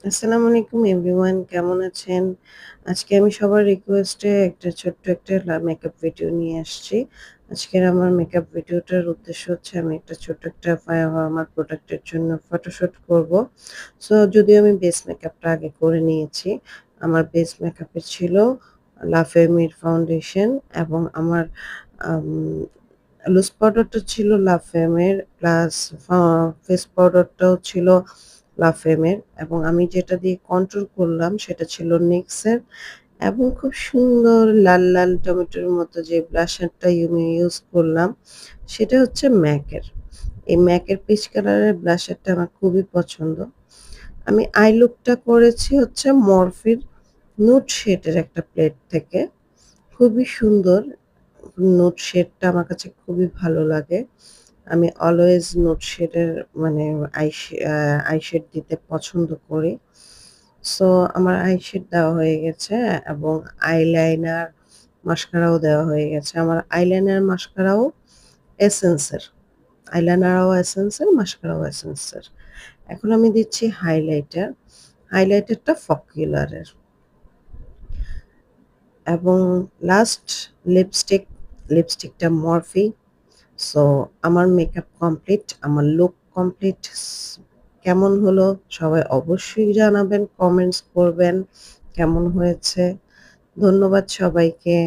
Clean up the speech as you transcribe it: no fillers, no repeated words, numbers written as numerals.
আসসালামু আলাইকুম এভরিওয়ান, কেমন আছেন? আজকে আমি সবার রিকোয়েস্টে একটা ছোট্ট একটা মেকআপ ভিডিও নিয়ে আসছি। আজকের আমার মেকআপ ভিডিওটার উদ্দেশ্য হচ্ছে আমি একটা ছোট্ট একটা আমার প্রোডাক্টের জন্য ফটোশুট করব। সো যদিও আমি বেস মেকআপটা আগে করে নিয়েছি। আমার বেস মেকআপে ছিল লাফেমির ফাউন্ডেশন এবং আমার আম লুজ পাউডারটা ছিল লাফেমের প্লাস ফেস পাউডারটাও ছিল লাফেমের এবং আমি যেটা দিয়ে কন্ট্রোল করলাম সেটা ছিল নিক্সের এবং খুব সুন্দর লাল, লাল টমেটোর মতো যে ব্লাশারটা আমি ইউজ করলাম সেটা হচ্ছে ম্যাকের। এই ম্যাকের পিচ কালারের ব্লাশারটা আমার খুবই পছন্দ। আমি আই লুকটা করেছি হচ্ছে মরফির নুড শেডের একটা প্লেট থেকে। খুবই সুন্দর। নোট শেডটা আমার কাছে খুবই ভালো লাগে। আমি অলওয়েজ নোট শেডের মানে আই শেড দিতে পছন্দ করি। সো আমার আই শেড দেওয়া হয়ে গেছে এবং আইলাইনার, মাস্কারাও দেওয়া হয়ে গেছে। আমার আইলাইনার, মাস্কারাও এসেন্সের। আইলাইনারও এসেন্সের, মাস্কারাও এসেন্সের। এখন আমি দিচ্ছি হাইলাইটার। হাইলাইটারটা ফকিউলারের এবং লাস্ট লিপস্টিক, লিপস্টিকটা মরফি। সো আমার মেকআপ কমপ্লিট, আমার লুক কমপ্লিট। কেমন হলো সবাই অবশ্যই জানাবেন, কমেন্টস করবেন কেমন হয়েছে। ধন্যবাদ সবাইকে।